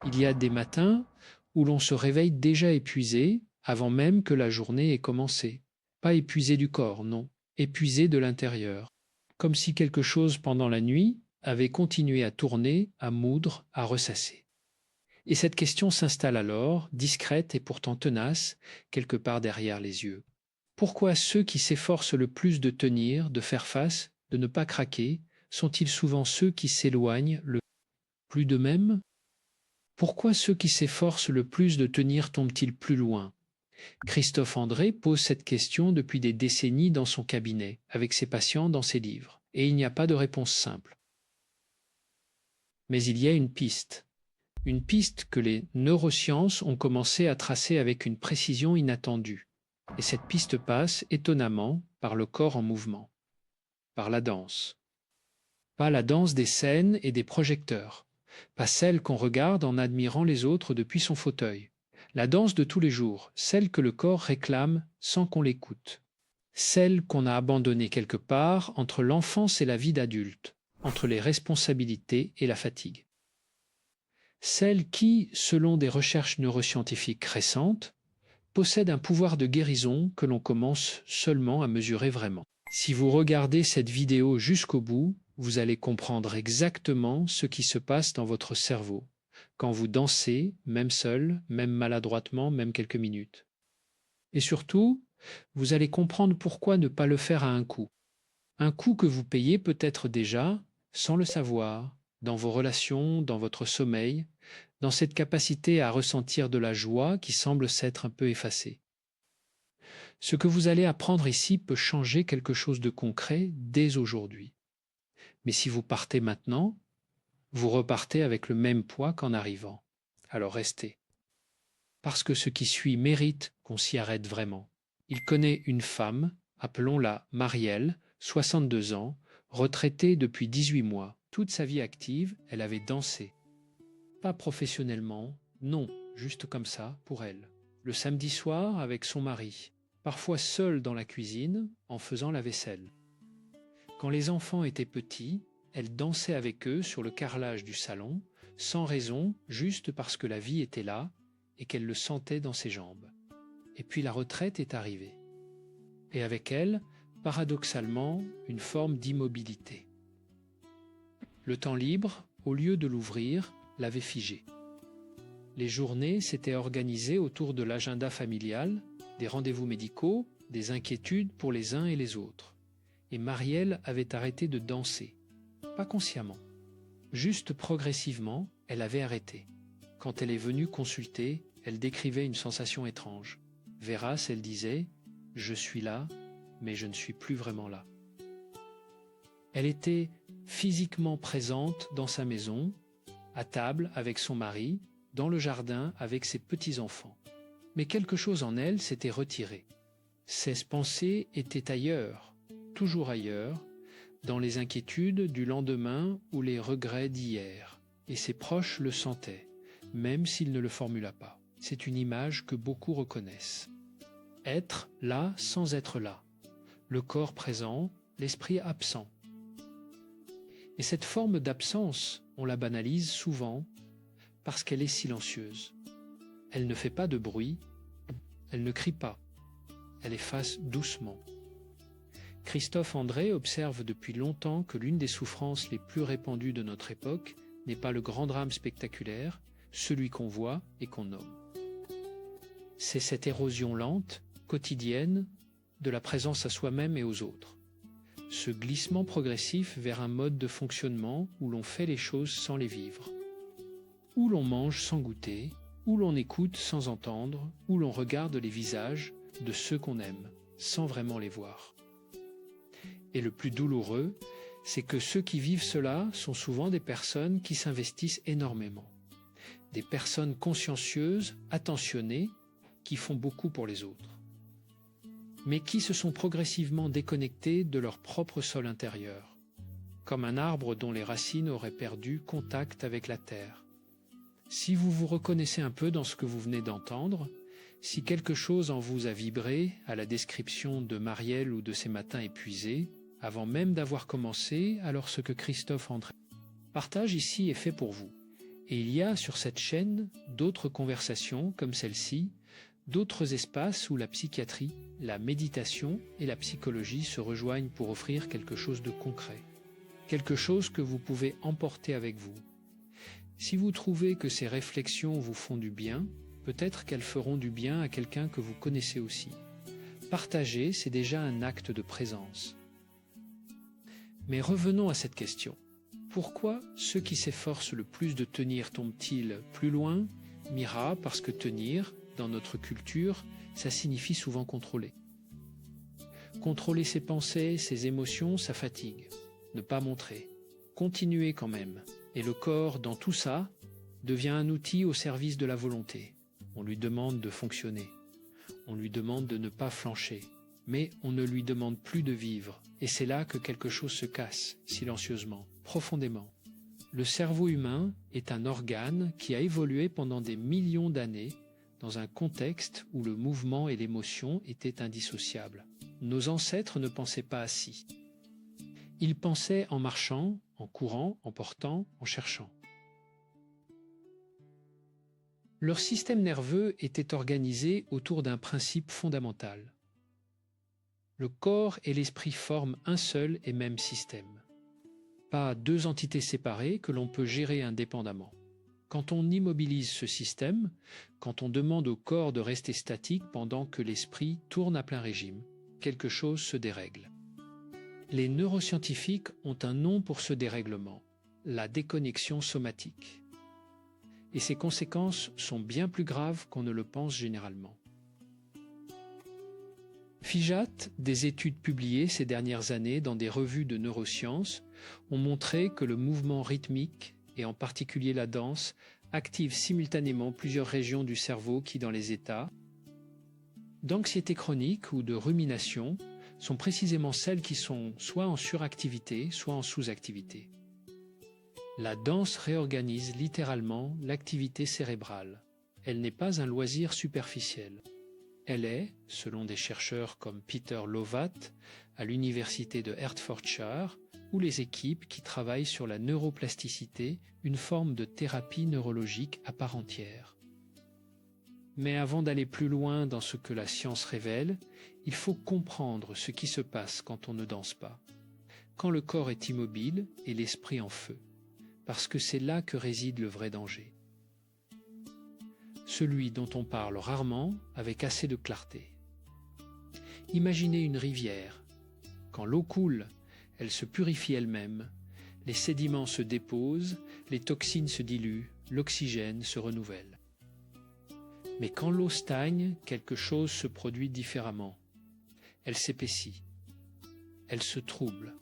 Il y a des matins où l'on se réveille déjà épuisé avant même que la journée ait commencé. Pas épuisé du corps, non, épuisé de l'intérieur. Comme si quelque chose pendant la nuit avait continué à tourner, à moudre, à ressasser. Et cette question s'installe alors, discrète et pourtant tenace, quelque part derrière les yeux. Pourquoi ceux qui s'efforcent le plus de tenir, de faire face, de ne pas craquer, sont-ils souvent ceux qui s'éloignent le plus d'eux-mêmes? Pourquoi ceux qui s'efforcent le plus de tenir tombent-ils plus loin? Christophe André pose cette question depuis des décennies dans son cabinet, avec ses patients dans ses livres, et il n'y a pas de réponse simple. Mais il y a une piste que les neurosciences ont commencé à tracer avec une précision inattendue. Et cette piste passe, étonnamment, par le corps en mouvement, par la danse. Pas la danse des scènes et des projecteurs, pas celle qu'on regarde en admirant les autres depuis son fauteuil. La danse de tous les jours, celle que le corps réclame sans qu'on l'écoute. Celle qu'on a abandonnée quelque part entre l'enfance et la vie d'adulte, entre les responsabilités et la fatigue. Celle qui, selon des recherches neuroscientifiques récentes, possède un pouvoir de guérison que l'on commence seulement à mesurer vraiment. Si vous regardez cette vidéo jusqu'au bout, vous allez comprendre exactement ce qui se passe dans votre cerveau quand vous dansez, même seul, même maladroitement, même quelques minutes. Et surtout, vous allez comprendre pourquoi ne pas le faire à un coup. Un coût que vous payez peut-être déjà, sans le savoir, dans vos relations, dans votre sommeil, dans cette capacité à ressentir de la joie qui semble s'être un peu effacée. Ce que vous allez apprendre ici peut changer quelque chose de concret dès aujourd'hui. Mais si vous partez maintenant, vous repartez avec le même poids qu'en arrivant. Alors restez. Parce que ce qui suit mérite qu'on s'y arrête vraiment. Il connaît une femme, appelons-la Marielle, 62 ans, retraitée depuis 18 mois. Toute sa vie active, elle avait dansé. Pas professionnellement, non, juste comme ça, pour elle. Le samedi soir avec son mari, parfois seule dans la cuisine, en faisant la vaisselle. Quand les enfants étaient petits, elle dansait avec eux sur le carrelage du salon, sans raison, juste parce que la vie était là et qu'elle le sentait dans ses jambes. Et puis la retraite est arrivée. Et avec elle, paradoxalement, une forme d'immobilité. Le temps libre, au lieu de l'ouvrir, l'avait figé. Les journées s'étaient organisées autour de l'agenda familial, des rendez-vous médicaux, des inquiétudes pour les uns et les autres. Et Marielle avait arrêté de danser. Pas consciemment. Juste progressivement, elle avait arrêté. Quand elle est venue consulter, elle décrivait une sensation étrange. Vérace, elle disait « Je suis là, mais je ne suis plus vraiment là ». Elle était physiquement présente dans sa maison, à table avec son mari, dans le jardin avec ses petits-enfants. Mais quelque chose en elle s'était retiré. Ses pensées étaient ailleurs, toujours ailleurs, dans les inquiétudes du lendemain ou les regrets d'hier. Et ses proches le sentaient, même s'il ne le formula pas. C'est une image que beaucoup reconnaissent. Être là sans être là. Le corps présent, l'esprit absent. Et cette forme d'absence, on la banalise souvent parce qu'elle est silencieuse. Elle ne fait pas de bruit, elle ne crie pas, elle efface doucement. Christophe André observe depuis longtemps que l'une des souffrances les plus répandues de notre époque n'est pas le grand drame spectaculaire, celui qu'on voit et qu'on nomme. C'est cette érosion lente, quotidienne, de la présence à soi-même et aux autres. Ce glissement progressif vers un mode de fonctionnement où l'on fait les choses sans les vivre. Où l'on mange sans goûter, où l'on écoute sans entendre, où l'on regarde les visages de ceux qu'on aime, sans vraiment les voir. Et le plus douloureux, c'est que ceux qui vivent cela sont souvent des personnes qui s'investissent énormément. Des personnes consciencieuses, attentionnées, qui font beaucoup pour les autres. Mais qui se sont progressivement déconnectées de leur propre sol intérieur, comme un arbre dont les racines auraient perdu contact avec la terre. Si vous vous reconnaissez un peu dans ce que vous venez d'entendre, si quelque chose en vous a vibré à la description de Marielle ou de ses matins épuisés, avant même d'avoir commencé, alors ce que Christophe André partage ici est fait pour vous. Et il y a sur cette chaîne d'autres conversations comme celle-ci, d'autres espaces où la psychiatrie, la méditation et la psychologie se rejoignent pour offrir quelque chose de concret, quelque chose que vous pouvez emporter avec vous. Si vous trouvez que ces réflexions vous font du bien, peut-être qu'elles feront du bien à quelqu'un que vous connaissez aussi. Partager, c'est déjà un acte de présence. Mais revenons à cette question. Pourquoi ceux qui s'efforcent le plus de tenir tombent-ils plus loin? Mira, parce que tenir, dans notre culture, ça signifie souvent contrôler. Contrôler ses pensées, ses émotions, ça fatigue. Ne pas montrer. Continuer quand même. Et le corps, dans tout ça, devient un outil au service de la volonté. On lui demande de fonctionner. On lui demande de ne pas flancher. Mais on ne lui demande plus de vivre. Et c'est là que quelque chose se casse, silencieusement, profondément. Le cerveau humain est un organe qui a évolué pendant des millions d'années dans un contexte où le mouvement et l'émotion étaient indissociables. Nos ancêtres ne pensaient pas ainsi. Ils pensaient en marchant, en courant, en portant, en cherchant. Leur système nerveux était organisé autour d'un principe fondamental. Le corps et l'esprit forment un seul et même système. Pas deux entités séparées que l'on peut gérer indépendamment. Quand on immobilise ce système, quand on demande au corps de rester statique pendant que l'esprit tourne à plein régime, quelque chose se dérègle. Les neuroscientifiques ont un nom pour ce dérèglement, la déconnexion somatique. Et ses conséquences sont bien plus graves qu'on ne le pense généralement. Figeat, des études publiées ces dernières années dans des revues de neurosciences, ont montré que le mouvement rythmique, et en particulier la danse, active simultanément plusieurs régions du cerveau qui, dans les états d'anxiété chronique ou de rumination, sont précisément celles qui sont soit en suractivité, soit en sous-activité. La danse réorganise littéralement l'activité cérébrale. Elle n'est pas un loisir superficiel. Elle est, selon des chercheurs comme Peter Lovat à l'université de Hertfordshire ou les équipes qui travaillent sur la neuroplasticité, une forme de thérapie neurologique à part entière. Mais avant d'aller plus loin dans ce que la science révèle, il faut comprendre ce qui se passe quand on ne danse pas, quand le corps est immobile et l'esprit en feu, parce que c'est là que réside le vrai danger. Celui dont on parle rarement avec assez de clarté. Imaginez une rivière. Quand l'eau coule, elle se purifie elle-même, les sédiments se déposent, les toxines se diluent, l'oxygène se renouvelle. Mais quand l'eau stagne, quelque chose se produit différemment. Elle s'épaissit, elle se trouble,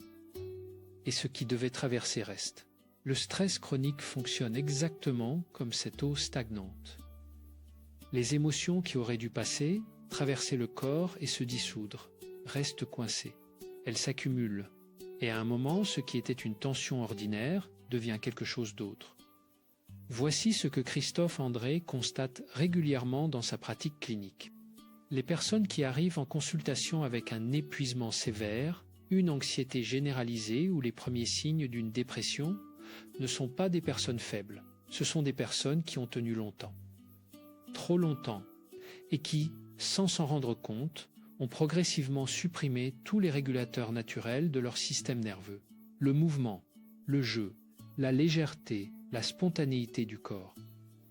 et ce qui devait traverser reste. Le stress chronique fonctionne exactement comme cette eau stagnante. Les émotions qui auraient dû passer, traverser le corps et se dissoudre, restent coincées. Elles s'accumulent. Et à un moment, ce qui était une tension ordinaire devient quelque chose d'autre. Voici ce que Christophe André constate régulièrement dans sa pratique clinique. Les personnes qui arrivent en consultation avec un épuisement sévère, une anxiété généralisée ou les premiers signes d'une dépression ne sont pas des personnes faibles. Ce sont des personnes qui ont tenu longtemps. Trop longtemps, et qui, sans s'en rendre compte, ont progressivement supprimé tous les régulateurs naturels de leur système nerveux. Le mouvement, le jeu, la légèreté, la spontanéité du corps.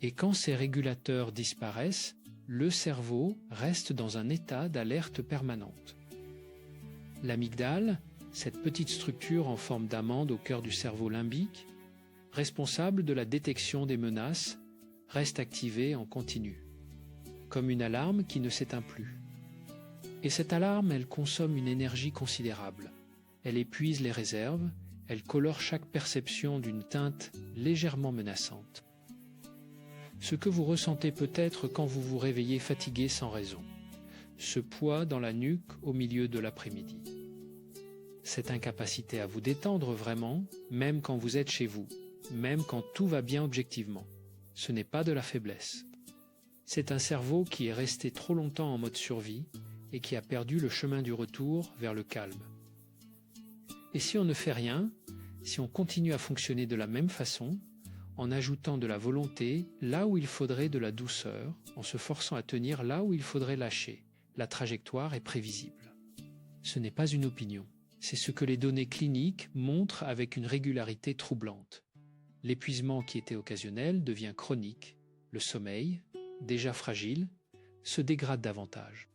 Et quand ces régulateurs disparaissent, le cerveau reste dans un état d'alerte permanente. L'amygdale, cette petite structure en forme d'amande au cœur du cerveau limbique, responsable de la détection des menaces, reste activée en continu, comme une alarme qui ne s'éteint plus. Et cette alarme, elle consomme une énergie considérable. Elle épuise les réserves, elle colore chaque perception d'une teinte légèrement menaçante. Ce que vous ressentez peut-être quand vous vous réveillez fatigué sans raison. Ce poids dans la nuque au milieu de l'après-midi. Cette incapacité à vous détendre vraiment, même quand vous êtes chez vous, même quand tout va bien objectivement. Ce n'est pas de la faiblesse. C'est un cerveau qui est resté trop longtemps en mode survie et qui a perdu le chemin du retour vers le calme. Et si on ne fait rien, si on continue à fonctionner de la même façon, en ajoutant de la volonté là où il faudrait de la douceur, en se forçant à tenir là où il faudrait lâcher. La trajectoire est prévisible. Ce n'est pas une opinion, c'est ce que les données cliniques montrent avec une régularité troublante. L'épuisement qui était occasionnel devient chronique, le sommeil, déjà fragile, se dégrade davantage.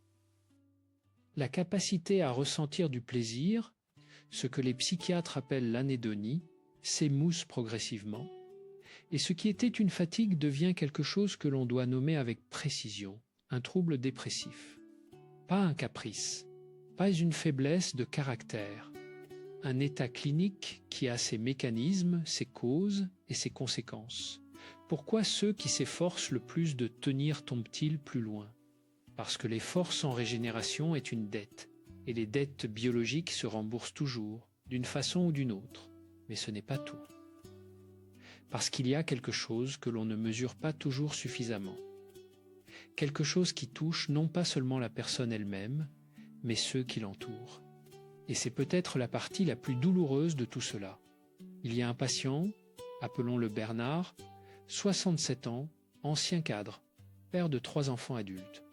La capacité à ressentir du plaisir, ce que les psychiatres appellent l'anédonie, s'émousse progressivement, et ce qui était une fatigue devient quelque chose que l'on doit nommer avec précision, un trouble dépressif. Pas un caprice, pas une faiblesse de caractère, un état clinique qui a ses mécanismes, ses causes et ses conséquences. Pourquoi ceux qui s'efforcent le plus de tenir tombent-ils plus loin? Parce que l'effort sans régénération est une dette, et les dettes biologiques se remboursent toujours, d'une façon ou d'une autre, mais ce n'est pas tout. Parce qu'il y a quelque chose que l'on ne mesure pas toujours suffisamment. Quelque chose qui touche non pas seulement la personne elle-même, mais ceux qui l'entourent. Et c'est peut-être la partie la plus douloureuse de tout cela. Il y a un patient, appelons-le Bernard, 67 ans, ancien cadre, père de 3 enfants adultes.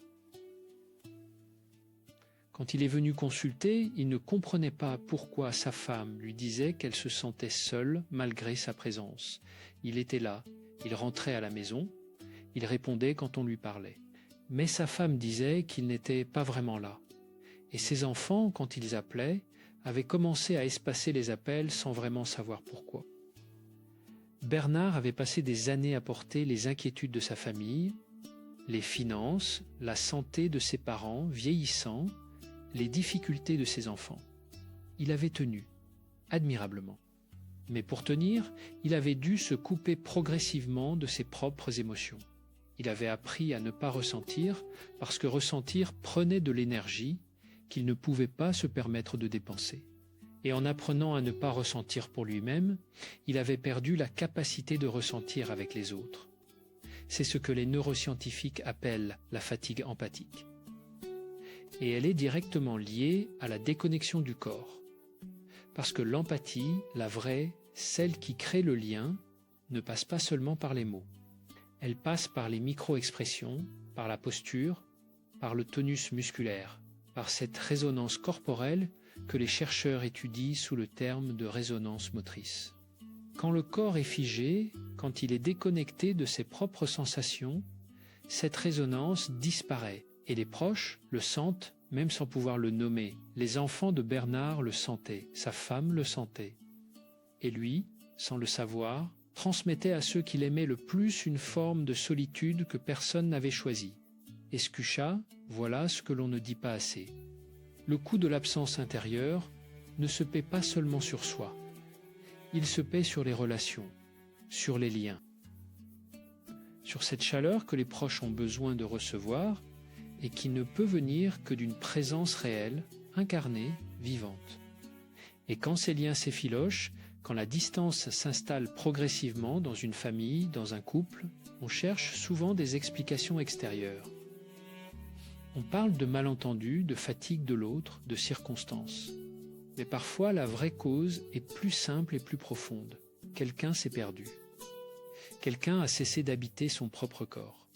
Quand il est venu consulter, il ne comprenait pas pourquoi sa femme lui disait qu'elle se sentait seule malgré sa présence. Il était là, il rentrait à la maison, il répondait quand on lui parlait. Mais sa femme disait qu'il n'était pas vraiment là. Et ses enfants, quand ils appelaient, avaient commencé à espacer les appels sans vraiment savoir pourquoi. Bernard avait passé des années à porter les inquiétudes de sa famille, les finances, la santé de ses parents vieillissants, les difficultés de ses enfants. Il avait tenu, admirablement. Mais pour tenir, il avait dû se couper progressivement de ses propres émotions. Il avait appris à ne pas ressentir, parce que ressentir prenait de l'énergie qu'il ne pouvait pas se permettre de dépenser. Et en apprenant à ne pas ressentir pour lui-même, il avait perdu la capacité de ressentir avec les autres. C'est ce que les neuroscientifiques appellent la fatigue empathique. Et elle est directement liée à la déconnexion du corps. Parce que l'empathie, la vraie, celle qui crée le lien, ne passe pas seulement par les mots. Elle passe par les micro-expressions, par la posture, par le tonus musculaire, par cette résonance corporelle que les chercheurs étudient sous le terme de résonance motrice. Quand le corps est figé, quand il est déconnecté de ses propres sensations, cette résonance disparaît. Et les proches le sentent, même sans pouvoir le nommer. Les enfants de Bernard le sentaient, sa femme le sentait. Et lui, sans le savoir, transmettait à ceux qu'il aimait le plus une forme de solitude que personne n'avait choisie. Escucha, voilà ce que l'on ne dit pas assez. Le coût de l'absence intérieure ne se paie pas seulement sur soi. Il se paie sur les relations, sur les liens. Sur cette chaleur que les proches ont besoin de recevoir, et qui ne peut venir que d'une présence réelle, incarnée, vivante. Et quand ces liens s'effilochent, quand la distance s'installe progressivement dans une famille, dans un couple, on cherche souvent des explications extérieures. On parle de malentendus, de fatigue de l'autre, de circonstances. Mais parfois, la vraie cause est plus simple et plus profonde. Quelqu'un s'est perdu. Quelqu'un a cessé d'habiter son propre corps.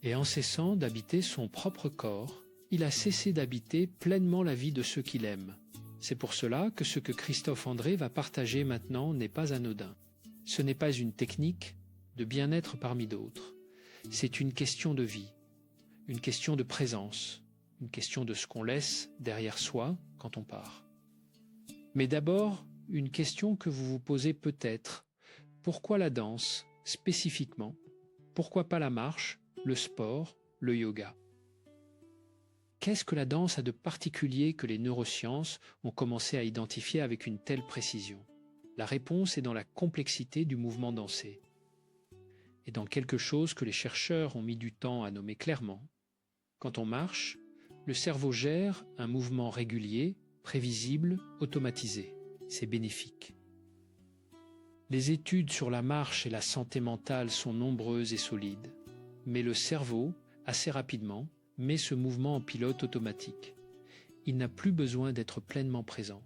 Et en cessant d'habiter son propre corps, il a cessé d'habiter pleinement la vie de ceux qu'il aime. C'est pour cela que ce que Christophe André va partager maintenant n'est pas anodin. Ce n'est pas une technique de bien-être parmi d'autres. C'est une question de vie, une question de présence, une question de ce qu'on laisse derrière soi quand on part. Mais d'abord, une question que vous vous posez peut-être. Pourquoi la danse, spécifiquement? Pourquoi pas la marche, le sport, le yoga? Qu'est-ce que la danse a de particulier que les neurosciences ont commencé à identifier avec une telle précision? La réponse est dans la complexité du mouvement dansé et dans quelque chose que les chercheurs ont mis du temps à nommer clairement. Quand on marche, le cerveau gère un mouvement régulier, prévisible, automatisé. C'est bénéfique. Les études sur la marche et la santé mentale sont nombreuses et solides, mais le cerveau, assez rapidement, met ce mouvement en pilote automatique. Il n'a plus besoin d'être pleinement présent.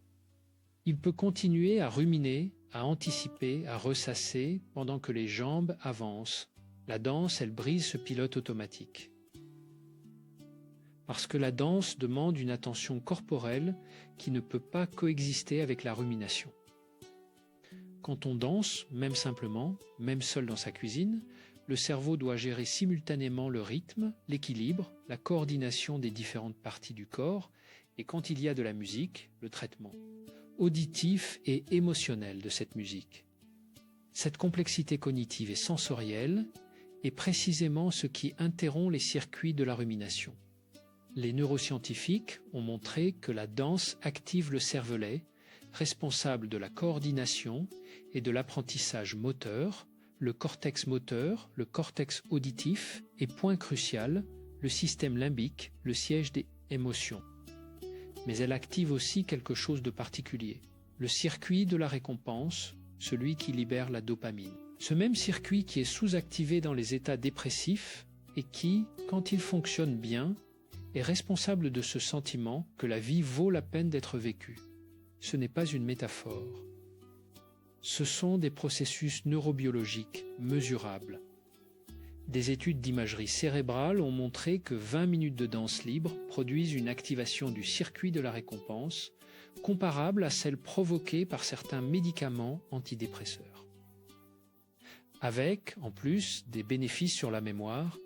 Il peut continuer à ruminer, à anticiper, à ressasser pendant que les jambes avancent. La danse, elle brise ce pilote automatique. Parce que la danse demande une attention corporelle qui ne peut pas coexister avec la rumination. Quand on danse, même simplement, même seul dans sa cuisine, le cerveau doit gérer simultanément le rythme, l'équilibre, la coordination des différentes parties du corps et quand il y a de la musique, le traitement auditif et émotionnel de cette musique. Cette complexité cognitive et sensorielle est précisément ce qui interrompt les circuits de la rumination. Les neuroscientifiques ont montré que la danse active le cervelet, responsable de la coordination et de l'apprentissage moteur, le cortex moteur, le cortex auditif et, point crucial, le système limbique, le siège des émotions. Mais elle active aussi quelque chose de particulier, le circuit de la récompense, celui qui libère la dopamine. Ce même circuit qui est sous-activé dans les états dépressifs et qui, quand il fonctionne bien, est responsable de ce sentiment que la vie vaut la peine d'être vécue. Ce n'est pas une métaphore. Ce sont des processus neurobiologiques mesurables. Des études d'imagerie cérébrale ont montré que 20 minutes de danse libre produisent une activation du circuit de la récompense comparable à celle provoquée par certains médicaments antidépresseurs. Avec, en plus, des bénéfices sur la mémoire,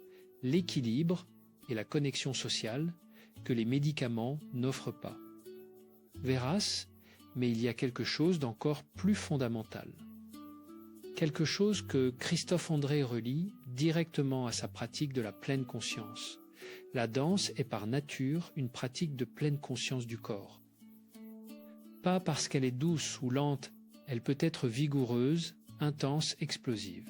l'équilibre et la connexion sociale que les médicaments n'offrent pas. Vérace, mais il y a quelque chose d'encore plus fondamental. Quelque chose que Christophe André relie directement à sa pratique de la pleine conscience. La danse est par nature une pratique de pleine conscience du corps. Pas parce qu'elle est douce ou lente, elle peut être vigoureuse, intense, explosive,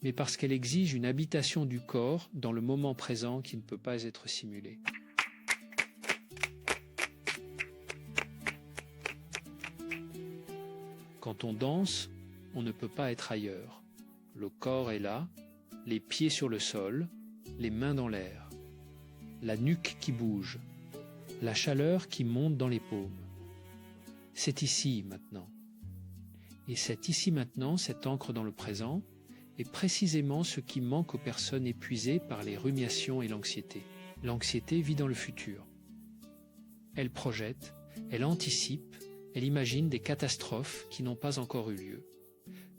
mais parce qu'elle exige une habitation du corps dans le moment présent qui ne peut pas être simulée. Quand on danse, on ne peut pas être ailleurs. Le corps est là, les pieds sur le sol, les mains dans l'air, la nuque qui bouge, la chaleur qui monte dans les paumes. C'est ici maintenant. Et cet ici maintenant, cette ancre dans le présent, est précisément ce qui manque aux personnes épuisées par les ruminations et l'anxiété. L'anxiété vit dans le futur. Elle projette, elle anticipe, elle imagine des catastrophes qui n'ont pas encore eu lieu.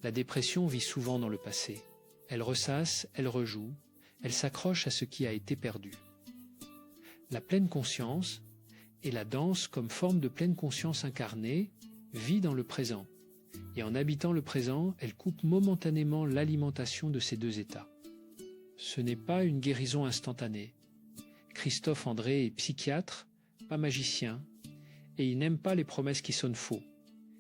La dépression vit souvent dans le passé. Elle ressasse, elle rejoue, elle s'accroche à ce qui a été perdu. La pleine conscience, et la danse comme forme de pleine conscience incarnée, vit dans le présent. Et en habitant le présent, elle coupe momentanément l'alimentation de ces deux états. Ce n'est pas une guérison instantanée. Christophe André est psychiatre, pas magicien, et il n'aime pas les promesses qui sonnent faux.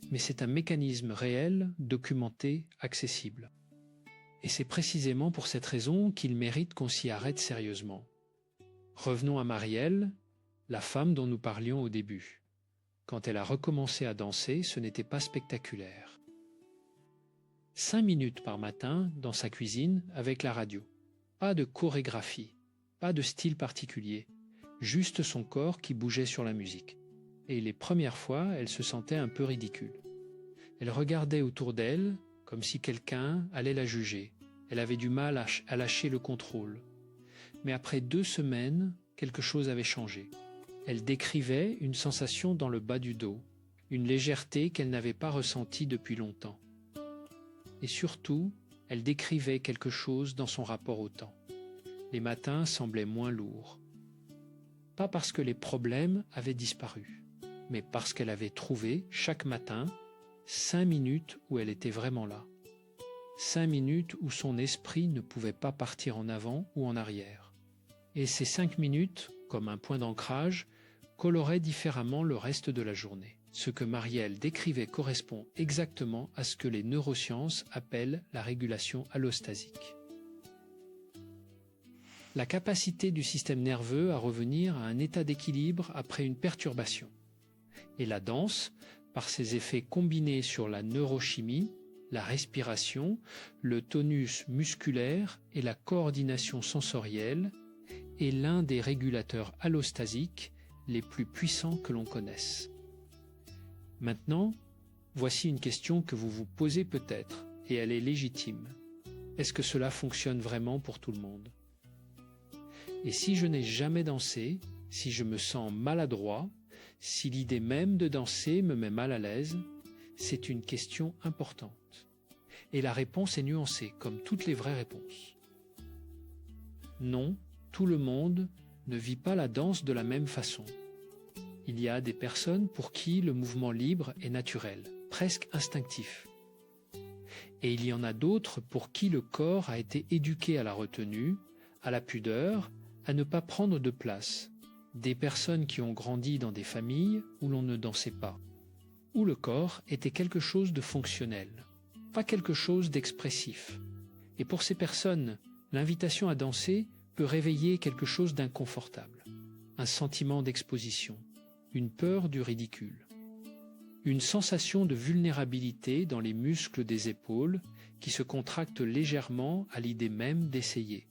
Mais c'est un mécanisme réel, documenté, accessible. Et c'est précisément pour cette raison qu'il mérite qu'on s'y arrête sérieusement. Revenons à Marielle, la femme dont nous parlions au début. Quand elle a recommencé à danser, ce n'était pas spectaculaire. 5 minutes par matin dans sa cuisine avec la radio. Pas de chorégraphie, pas de style particulier, juste son corps qui bougeait sur la musique. Et les premières fois, elle se sentait un peu ridicule. Elle regardait autour d'elle comme si quelqu'un allait la juger. Elle avait du mal à lâcher le contrôle. Mais après 2 semaines, quelque chose avait changé. Elle décrivait une sensation dans le bas du dos, une légèreté qu'elle n'avait pas ressentie depuis longtemps. Et surtout, elle décrivait quelque chose dans son rapport au temps. Les matins semblaient moins lourds. Pas parce que les problèmes avaient disparu, mais parce qu'elle avait trouvé, chaque matin, 5 minutes où elle était vraiment là. 5 minutes où son esprit ne pouvait pas partir en avant ou en arrière. Et ces 5 minutes, comme un point d'ancrage, coloraient différemment le reste de la journée. Ce que Marielle décrivait correspond exactement à ce que les neurosciences appellent la régulation allostasique. La capacité du système nerveux à revenir à un état d'équilibre après une perturbation. Et la danse, par ses effets combinés sur la neurochimie, la respiration, le tonus musculaire et la coordination sensorielle, est l'un des régulateurs allostasiques les plus puissants que l'on connaisse. Maintenant, Voici une question que vous vous posez peut-être, et elle est légitime. Est-ce que cela fonctionne vraiment pour tout le monde? Et si je n'ai jamais dansé, si je me sens maladroit, si l'idée même de danser me met mal à l'aise, c'est une question importante. Et la réponse est nuancée, comme toutes les vraies réponses. Non, tout le monde ne vit pas la danse de la même façon. Il y a des personnes pour qui le mouvement libre est naturel, presque instinctif. Et il y en a d'autres pour qui le corps a été éduqué à la retenue, à la pudeur, à ne pas prendre de place. Des personnes qui ont grandi dans des familles où l'on ne dansait pas, où le corps était quelque chose de fonctionnel, pas quelque chose d'expressif. Et pour ces personnes, l'invitation à danser peut réveiller quelque chose d'inconfortable, un sentiment d'exposition, une peur du ridicule, une sensation de vulnérabilité dans les muscles des épaules qui se contractent légèrement à l'idée même d'essayer.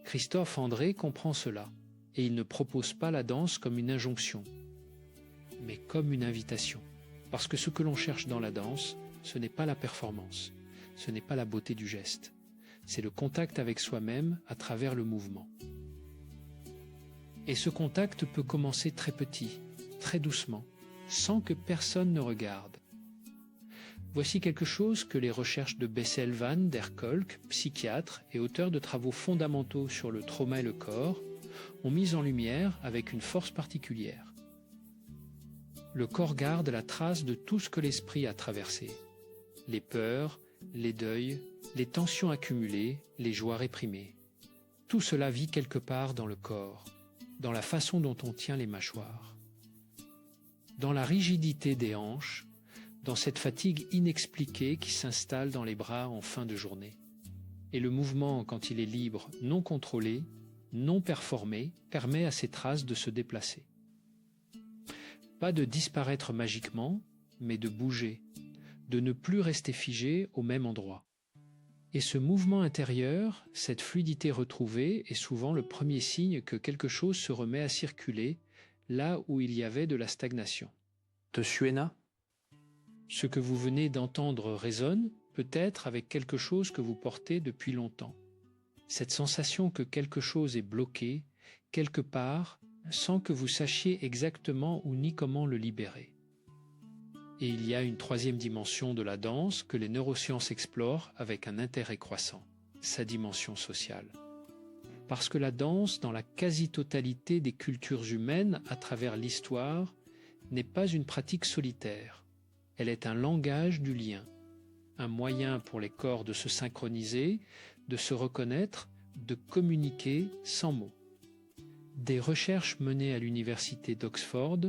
Christophe André comprend cela, et il ne propose pas la danse comme une injonction, mais comme une invitation. Parce que ce que l'on cherche dans la danse, ce n'est pas la performance, ce n'est pas la beauté du geste, c'est le contact avec soi-même à travers le mouvement. Et ce contact peut commencer très petit, très doucement, sans que personne ne regarde. Voici quelque chose que les recherches de Bessel van der Kolk, psychiatre et auteur de travaux fondamentaux sur le trauma et le corps, ont mis en lumière avec une force particulière. Le corps garde la trace de tout ce que l'esprit a traversé. Les peurs, les deuils, les tensions accumulées, les joies réprimées. Tout cela vit quelque part dans le corps, dans la façon dont on tient les mâchoires, dans la rigidité des hanches, dans cette fatigue inexpliquée qui s'installe dans les bras en fin de journée. Et le mouvement, quand il est libre, non contrôlé, non performé, permet à ces traces de se déplacer. Pas de disparaître magiquement, mais de bouger, de ne plus rester figé au même endroit. Et ce mouvement intérieur, cette fluidité retrouvée, est souvent le premier signe que quelque chose se remet à circuler là où il y avait de la stagnation. Te suena? Ce que vous venez d'entendre résonne peut-être avec quelque chose que vous portez depuis longtemps. Cette sensation que quelque chose est bloqué, quelque part, sans que vous sachiez exactement où ni comment le libérer. Et il y a une troisième dimension de la danse que les neurosciences explorent avec un intérêt croissant, sa dimension sociale. Parce que la danse, dans la quasi-totalité des cultures humaines à travers l'histoire, n'est pas une pratique solitaire. Elle est un langage du lien, un moyen pour les corps de se synchroniser, de se reconnaître, de communiquer sans mots. Des recherches menées à l'université d'Oxford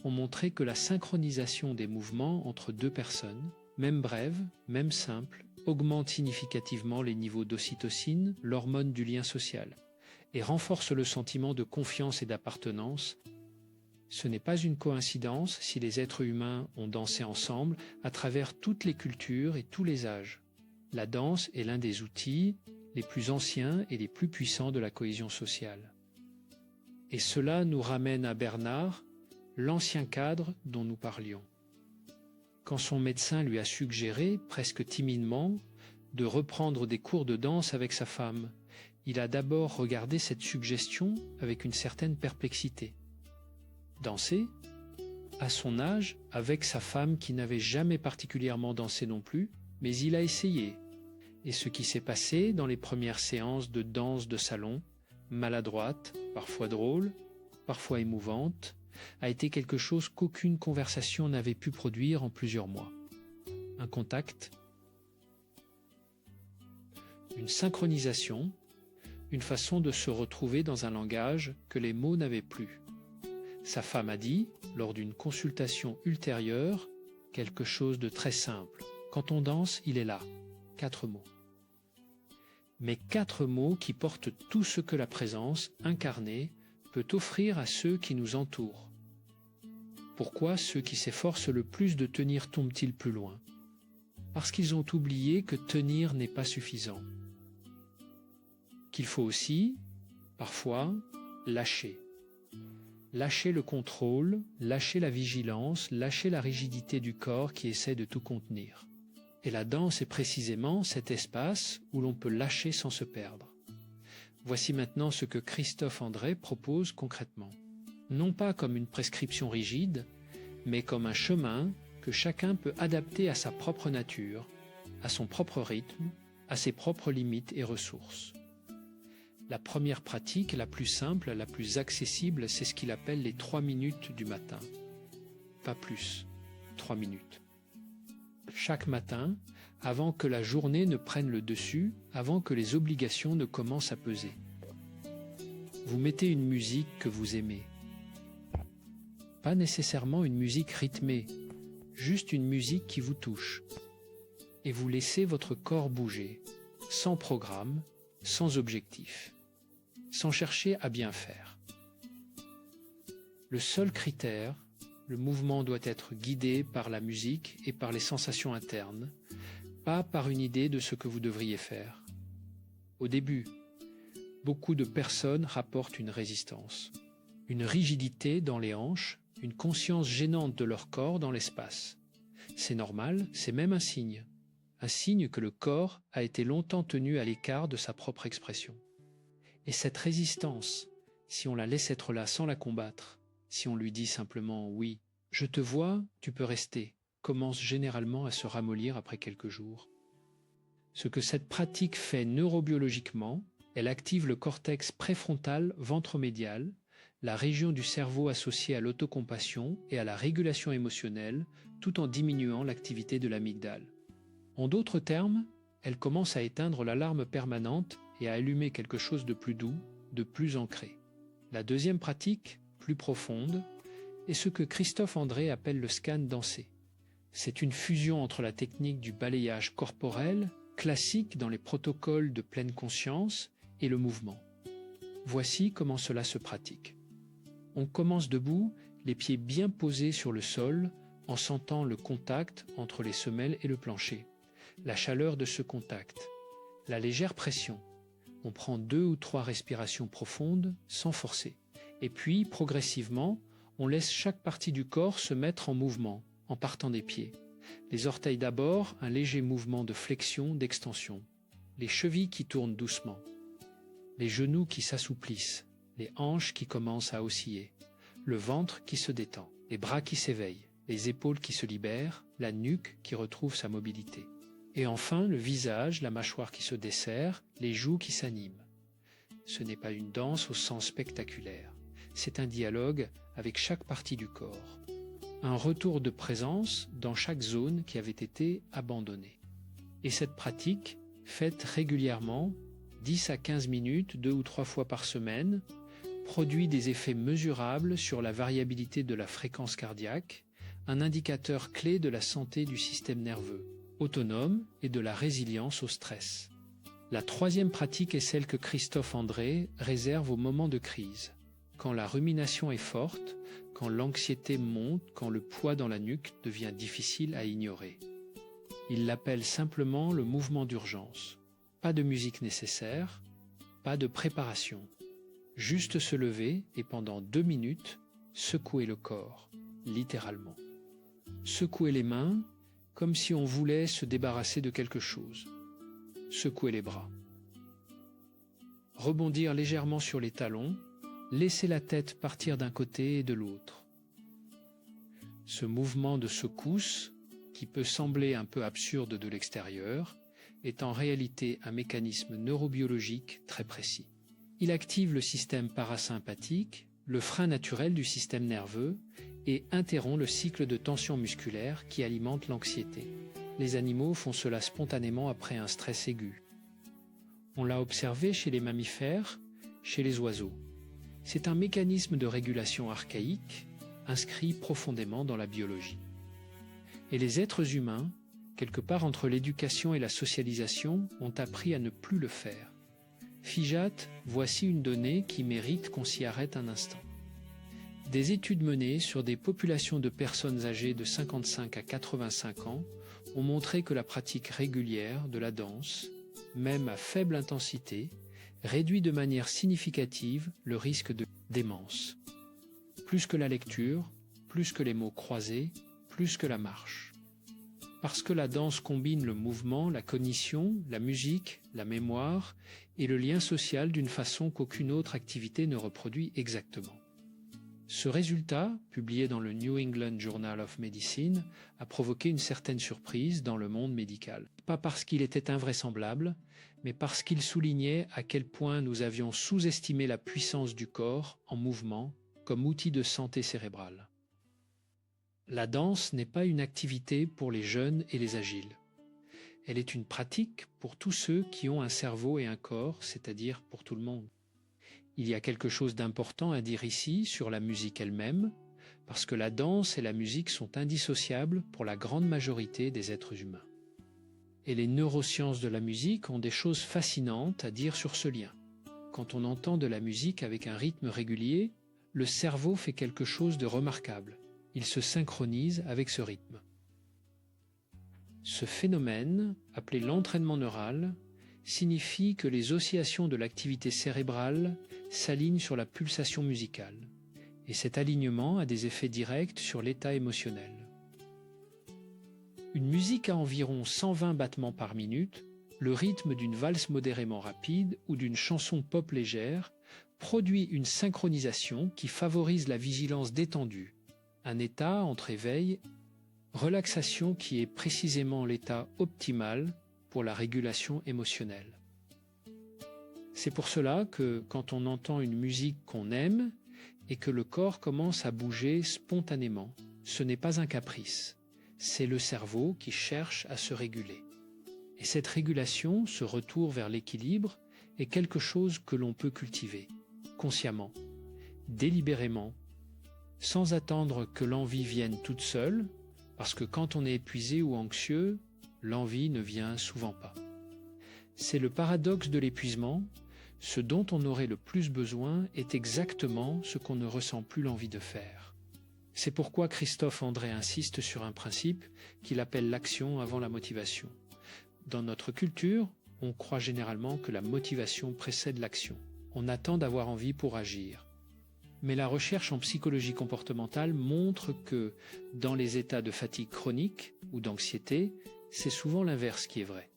ont montré que la synchronisation des mouvements entre deux personnes, même brève, même simple, augmente significativement les niveaux d'ocytocine, l'hormone du lien social, et renforce le sentiment de confiance et d'appartenance. Ce n'est pas une coïncidence si les êtres humains ont dansé ensemble à travers toutes les cultures et tous les âges. La danse est l'un des outils les plus anciens et les plus puissants de la cohésion sociale. Et cela nous ramène à Bernard, l'ancien cadre dont nous parlions. Quand son médecin lui a suggéré, presque timidement, de reprendre des cours de danse avec sa femme, il a d'abord regardé cette suggestion avec une certaine perplexité. Danser, à son âge, avec sa femme qui n'avait jamais particulièrement dansé non plus, mais il a essayé. Et ce qui s'est passé dans les premières séances de danse de salon, maladroite, parfois drôle, parfois émouvante, a été quelque chose qu'aucune conversation n'avait pu produire en plusieurs mois. Un contact, une synchronisation, une façon de se retrouver dans un langage que les mots n'avaient plus. Sa femme a dit, lors d'une consultation ultérieure, quelque chose de très simple. Quand on danse, il est là. 4 mots. Mais 4 mots qui portent tout ce que la présence, incarnée, peut offrir à ceux qui nous entourent. Pourquoi ceux qui s'efforcent le plus de tenir tombent-ils plus loin? Parce qu'ils ont oublié que tenir n'est pas suffisant. Qu'il faut aussi, parfois, lâcher. Lâchez le contrôle, lâchez la vigilance, lâchez la rigidité du corps qui essaie de tout contenir. Et la danse est précisément cet espace où l'on peut lâcher sans se perdre. Voici maintenant ce que Christophe André propose concrètement. Non pas comme une prescription rigide, mais comme un chemin que chacun peut adapter à sa propre nature, à son propre rythme, à ses propres limites et ressources. La première pratique, la plus simple, la plus accessible, c'est ce qu'il appelle les 3 minutes du matin. Pas plus, 3 minutes. Chaque matin, avant que la journée ne prenne le dessus, avant que les obligations ne commencent à peser. Vous mettez une musique que vous aimez. Pas nécessairement une musique rythmée, juste une musique qui vous touche. Et vous laissez votre corps bouger, sans programme, sans objectif, sans chercher à bien faire. Le seul critère, le mouvement doit être guidé par la musique et par les sensations internes, pas par une idée de ce que vous devriez faire. Au début, beaucoup de personnes rapportent une résistance, une rigidité dans les hanches, une conscience gênante de leur corps dans l'espace. C'est normal, c'est même un signe que le corps a été longtemps tenu à l'écart de sa propre expression. Et cette résistance, si on la laisse être là sans la combattre, si on lui dit simplement « oui, je te vois, tu peux rester », commence généralement à se ramollir après quelques jours. Ce que cette pratique fait neurobiologiquement, elle active le cortex préfrontal ventromédial, la région du cerveau associée à l'autocompassion et à la régulation émotionnelle, tout en diminuant l'activité de l'amygdale. En d'autres termes, elle commence à éteindre l'alarme permanente et à allumer quelque chose de plus doux, de plus ancré. La deuxième pratique, plus profonde, est ce que Christophe André appelle le scan dansé. C'est une fusion entre la technique du balayage corporel, classique dans les protocoles de pleine conscience, et le mouvement. Voici comment cela se pratique. On commence debout, les pieds bien posés sur le sol, en sentant le contact entre les semelles et le plancher. La chaleur de ce contact, la légère pression. On prend 2 ou 3 respirations profondes sans forcer. Et puis, progressivement, on laisse chaque partie du corps se mettre en mouvement, en partant des pieds. Les orteils d'abord, un léger mouvement de flexion, d'extension. Les chevilles qui tournent doucement. Les genoux qui s'assouplissent. Les hanches qui commencent à osciller. Le ventre qui se détend. Les bras qui s'éveillent. Les épaules qui se libèrent. La nuque qui retrouve sa mobilité. Et enfin, le visage, la mâchoire qui se desserre, les joues qui s'animent. Ce n'est pas une danse au sens spectaculaire. C'est un dialogue avec chaque partie du corps. Un retour de présence dans chaque zone qui avait été abandonnée. Et cette pratique, faite régulièrement, 10 à 15 minutes, 2 ou 3 fois par semaine, produit des effets mesurables sur la variabilité de la fréquence cardiaque, un indicateur clé de la santé du système nerveux autonome et de la résilience au stress. La troisième pratique est celle que Christophe André réserve au moment de crise, quand la rumination est forte, quand l'anxiété monte, quand le poids dans la nuque devient difficile à ignorer. Il l'appelle simplement le mouvement d'urgence. Pas de musique nécessaire, pas de préparation. Juste se lever et pendant 2 minutes, secouer le corps, littéralement. Secouer les mains, comme si on voulait se débarrasser de quelque chose. Secouer les bras. Rebondir légèrement sur les talons, laisser la tête partir d'un côté et de l'autre. Ce mouvement de secousse, qui peut sembler un peu absurde de l'extérieur, est en réalité un mécanisme neurobiologique très précis. Il active le système parasympathique, le frein naturel du système nerveux, et interrompt le cycle de tension musculaire qui alimente l'anxiété. Les animaux font cela spontanément après un stress aigu. On l'a observé chez les mammifères, chez les oiseaux. C'est un mécanisme de régulation archaïque, inscrit profondément dans la biologie. Et les êtres humains, quelque part entre l'éducation et la socialisation, ont appris à ne plus le faire. Figeac, voici une donnée qui mérite qu'on s'y arrête un instant. Des études menées sur des populations de personnes âgées de 55 à 85 ans ont montré que la pratique régulière de la danse, même à faible intensité, réduit de manière significative le risque de démence. plus que la lecture, plus que les mots croisés, plus que la marche. Parce que la danse combine le mouvement, la cognition, la musique, la mémoire et le lien social d'une façon qu'aucune autre activité ne reproduit exactement. Ce résultat, publié dans le New England Journal of Medicine, a provoqué une certaine surprise dans le monde médical. Pas parce qu'il était invraisemblable, mais parce qu'il soulignait à quel point nous avions sous-estimé la puissance du corps en mouvement comme outil de santé cérébrale. La danse n'est pas une activité pour les jeunes et les agiles. Elle est une pratique pour tous ceux qui ont un cerveau et un corps, c'est-à-dire pour tout le monde. Il y a quelque chose d'important à dire ici sur la musique elle-même, parce que la danse et la musique sont indissociables pour la grande majorité des êtres humains. Et les neurosciences de la musique ont des choses fascinantes à dire sur ce lien. Quand on entend de la musique avec un rythme régulier, le cerveau fait quelque chose de remarquable. Il se synchronise avec ce rythme. Ce phénomène, appelé l'entraînement neural, signifie que les oscillations de l'activité cérébrale s'alignent sur la pulsation musicale, et cet alignement a des effets directs sur l'état émotionnel. Une musique à environ 120 battements par minute, le rythme d'une valse modérément rapide ou d'une chanson pop légère produit une synchronisation qui favorise la vigilance détendue, un état entre éveil, relaxation qui est précisément l'état optimal pour la régulation émotionnelle. C'est pour cela que quand on entend une musique qu'on aime et que le corps commence à bouger spontanément, ce n'est pas un caprice, c'est le cerveau qui cherche à se réguler. Et cette régulation, ce retour vers l'équilibre, est quelque chose que l'on peut cultiver, consciemment, délibérément, sans attendre que l'envie vienne toute seule, parce que quand on est épuisé ou anxieux, l'envie ne vient souvent pas. C'est le paradoxe de l'épuisement, ce dont on aurait le plus besoin est exactement ce qu'on ne ressent plus l'envie de faire. C'est pourquoi Christophe André insiste sur un principe qu'il appelle l'action avant la motivation. Dans notre culture, on croit généralement que la motivation précède l'action. On attend d'avoir envie pour agir. Mais la recherche en psychologie comportementale montre que, dans les états de fatigue chronique ou d'anxiété, c'est souvent l'inverse qui est vrai.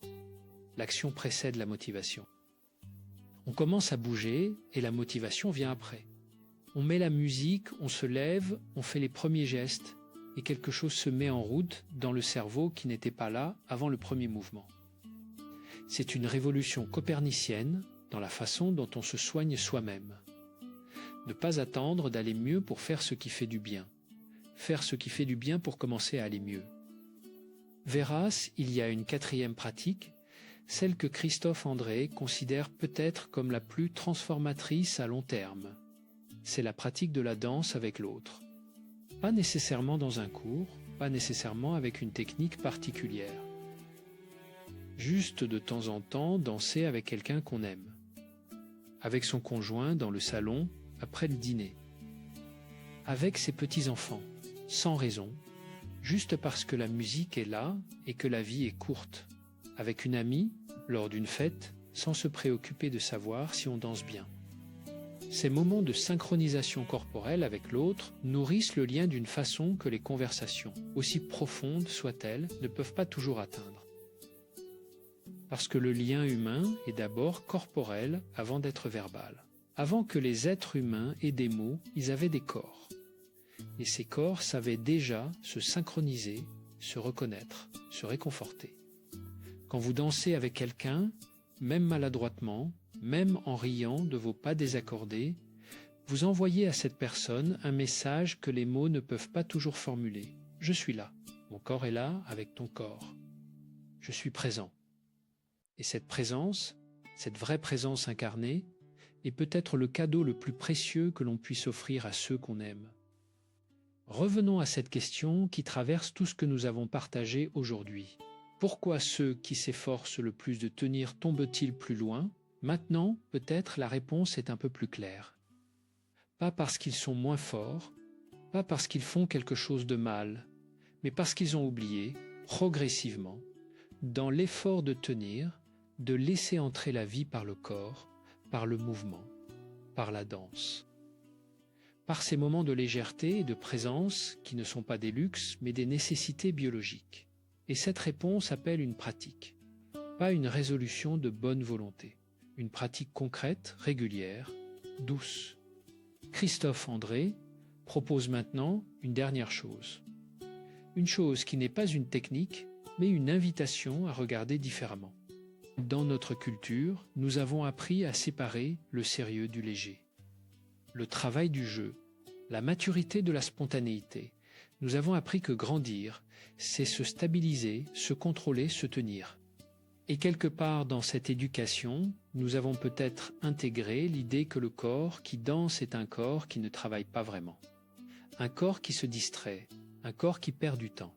L'action précède la motivation. On commence à bouger et la motivation vient après. On met la musique, on se lève, on fait les premiers gestes et quelque chose se met en route dans le cerveau qui n'était pas là avant le premier mouvement. C'est une révolution copernicienne dans la façon dont on se soigne soi-même. Ne pas attendre d'aller mieux pour faire ce qui fait du bien. Faire ce qui fait du bien pour commencer à aller mieux. Verras, il y a une quatrième pratique, celle que Christophe André considère peut-être comme la plus transformatrice à long terme. C'est la pratique de la danse avec l'autre. Pas nécessairement dans un cours, pas nécessairement avec une technique particulière. Juste de temps en temps danser avec quelqu'un qu'on aime. Avec son conjoint dans le salon, après le dîner. Avec ses petits-enfants, sans raison, juste parce que la musique est là et que la vie est courte. Avec une amie, lors d'une fête, sans se préoccuper de savoir si on danse bien. Ces moments de synchronisation corporelle avec l'autre nourrissent le lien d'une façon que les conversations, aussi profondes soient-elles, ne peuvent pas toujours atteindre. Parce que le lien humain est d'abord corporel avant d'être verbal. Avant que les êtres humains aient des mots, ils avaient des corps. Et ces corps savaient déjà se synchroniser, se reconnaître, se réconforter. Quand vous dansez avec quelqu'un, même maladroitement, même en riant de vos pas désaccordés, vous envoyez à cette personne un message que les mots ne peuvent pas toujours formuler. Je suis là, mon corps est là avec ton corps. Je suis présent. Et cette présence, cette vraie présence incarnée, est peut-être le cadeau le plus précieux que l'on puisse offrir à ceux qu'on aime. Revenons à cette question qui traverse tout ce que nous avons partagé aujourd'hui. Pourquoi ceux qui s'efforcent le plus de tenir tombent-ils plus loin? Maintenant, peut-être la réponse est un peu plus claire. Pas parce qu'ils sont moins forts, pas parce qu'ils font quelque chose de mal, mais parce qu'ils ont oublié, progressivement, dans l'effort de tenir, de laisser entrer la vie par le corps, par le mouvement, par la danse. par ces moments de légèreté et de présence qui ne sont pas des luxes, mais des nécessités biologiques. Et cette réponse appelle une pratique, pas une résolution de bonne volonté, une pratique concrète, régulière, douce. Christophe André propose maintenant une dernière chose. Une chose qui n'est pas une technique, mais une invitation à regarder différemment. Dans notre culture, nous avons appris à séparer le sérieux du léger. Le travail du jeu, la maturité de la spontanéité. Nous avons appris que grandir, c'est se stabiliser, se contrôler, se tenir. Et quelque part dans cette éducation, nous avons peut-être intégré l'idée que le corps qui danse est un corps qui ne travaille pas vraiment. Un corps qui se distrait, un corps qui perd du temps.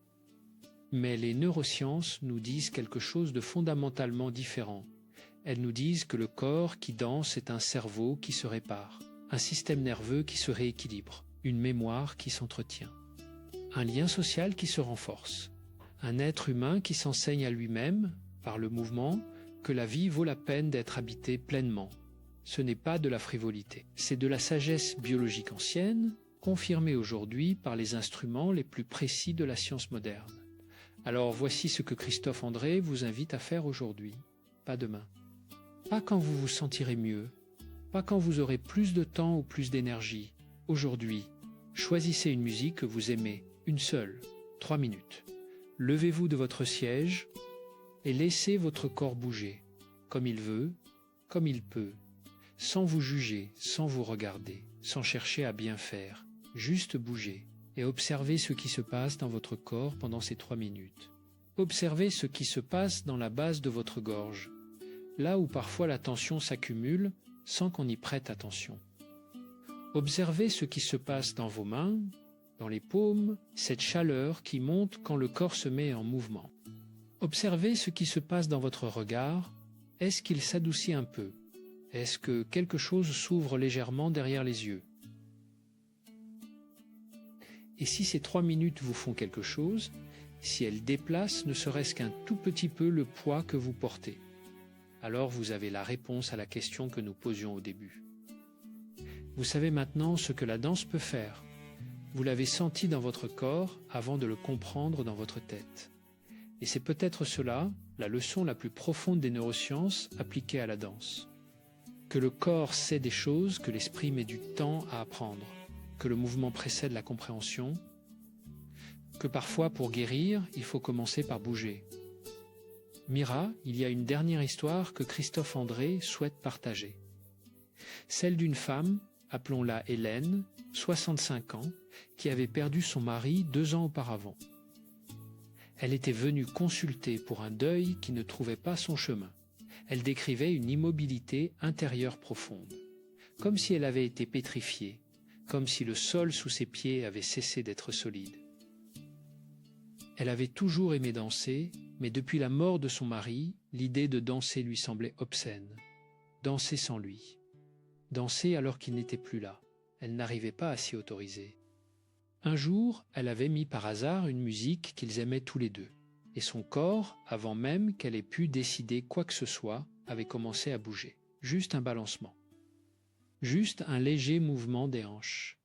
Mais les neurosciences nous disent quelque chose de fondamentalement différent. Elles nous disent que le corps qui danse est un cerveau qui se répare, un système nerveux qui se rééquilibre, une mémoire qui s'entretient, un lien social qui se renforce, un être humain qui s'enseigne à lui-même, par le mouvement, que la vie vaut la peine d'être habitée pleinement. Ce n'est pas de la frivolité, c'est de la sagesse biologique ancienne, confirmée aujourd'hui par les instruments les plus précis de la science moderne. Alors voici ce que Christophe André vous invite à faire aujourd'hui, pas demain. Pas quand vous vous sentirez mieux, pas quand vous aurez plus de temps ou plus d'énergie. Aujourd'hui, choisissez une musique que vous aimez, une seule, 3 minutes. Levez-vous de votre siège et laissez votre corps bouger, comme il veut, comme il peut, sans vous juger, sans vous regarder, sans chercher à bien faire, juste bouger. Et observez ce qui se passe dans votre corps pendant ces 3 minutes. Observez ce qui se passe dans la base de votre gorge, là où parfois la tension s'accumule sans qu'on y prête attention. Observez ce qui se passe dans vos mains, dans les paumes, cette chaleur qui monte quand le corps se met en mouvement. Observez ce qui se passe dans votre regard. Est-ce qu'il s'adoucit un peu? Est-ce que quelque chose s'ouvre légèrement derrière les yeux? Et si ces 3 minutes vous font quelque chose, si elles déplacent ne serait-ce qu'un tout petit peu le poids que vous portez, alors vous avez la réponse à la question que nous posions au début. Vous savez maintenant ce que la danse peut faire. Vous l'avez senti dans votre corps avant de le comprendre dans votre tête. Et c'est peut-être cela, la leçon la plus profonde des neurosciences appliquée à la danse. Que le corps sait des choses que l'esprit met du temps à apprendre. Que le mouvement précède la compréhension, que parfois pour guérir, il faut commencer par bouger. Mira, il y a une dernière histoire que Christophe André souhaite partager. Celle d'une femme, appelons-la Hélène, 65 ans, qui avait perdu son mari 2 ans auparavant. Elle était venue consulter pour un deuil qui ne trouvait pas son chemin. Elle décrivait une immobilité intérieure profonde, comme si elle avait été pétrifiée, comme si le sol sous ses pieds avait cessé d'être solide. Elle avait toujours aimé danser, mais depuis la mort de son mari, l'idée de danser lui semblait obscène. Danser sans lui. Danser alors qu'il n'était plus là. Elle n'arrivait pas à s'y autoriser. Un jour, elle avait mis par hasard une musique qu'ils aimaient tous les deux. Et son corps, avant même qu'elle ait pu décider quoi que ce soit, avait commencé à bouger. Juste un balancement. Juste un léger mouvement des hanches.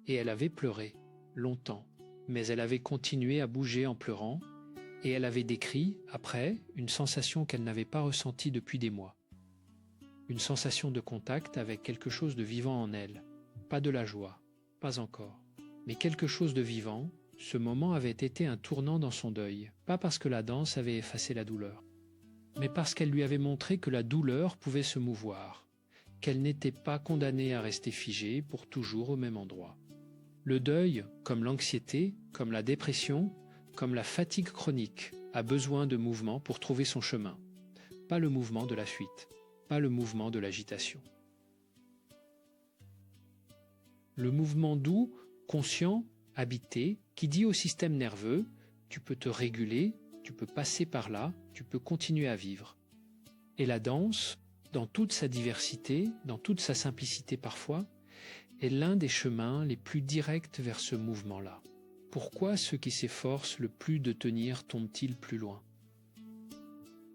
Et elle avait pleuré, longtemps, mais elle avait continué à bouger en pleurant, et elle avait décrit, après, une sensation qu'elle n'avait pas ressentie depuis des mois. Une sensation de contact avec quelque chose de vivant en elle. Pas de la joie, pas encore, mais quelque chose de vivant. Ce moment avait été un tournant dans son deuil, pas parce que la danse avait effacé la douleur, mais parce qu'elle lui avait montré que la douleur pouvait se mouvoir, qu'elle n'était pas condamnée à rester figée pour toujours au même endroit. Le deuil, comme l'anxiété, comme la dépression, comme la fatigue chronique, a besoin de mouvement pour trouver son chemin. Pas le mouvement de la fuite, pas le mouvement de l'agitation. Le mouvement doux, conscient, habité, qui dit au système nerveux « tu peux te réguler, tu peux passer par là, tu peux continuer à vivre ». Et la danse, dans toute sa diversité, dans toute sa simplicité parfois, est l'un des chemins les plus directs vers ce mouvement-là. Pourquoi ceux qui s'efforcent le plus de tenir tombent-ils plus loin?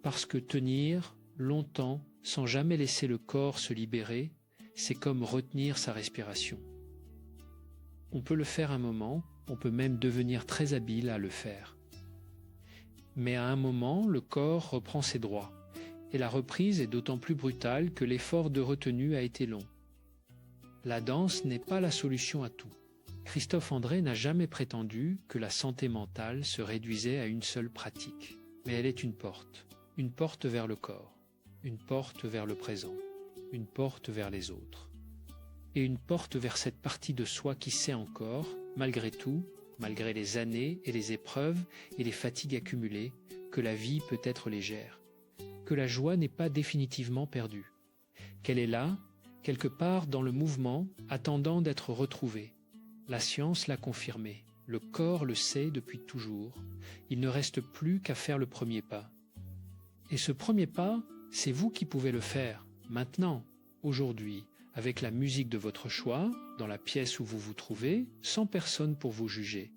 Parce que tenir longtemps, sans jamais laisser le corps se libérer, c'est comme retenir sa respiration. On peut le faire un moment, on peut même devenir très habile à le faire. Mais à un moment, le corps reprend ses droits. Et la reprise est d'autant plus brutale que l'effort de retenue a été long. La danse n'est pas la solution à tout. Christophe André n'a jamais prétendu que la santé mentale se réduisait à une seule pratique. Mais elle est une porte vers le corps, une porte vers le présent, une porte vers les autres. Et une porte vers cette partie de soi qui sait encore, malgré tout, malgré les années et les épreuves et les fatigues accumulées, que la vie peut être légère, que la joie n'est pas définitivement perdue, qu'elle est là, quelque part dans le mouvement, attendant d'être retrouvée. La science l'a confirmé, le corps le sait depuis toujours, il ne reste plus qu'à faire le premier pas. Et ce premier pas, c'est vous qui pouvez le faire, maintenant, aujourd'hui, avec la musique de votre choix, dans la pièce où vous vous trouvez, sans personne pour vous juger.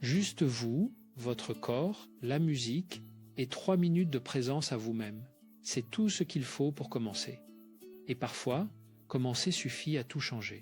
Juste vous, votre corps, la musique et 3 minutes de présence à vous-même. C'est tout ce qu'il faut pour commencer. Et parfois, commencer suffit à tout changer.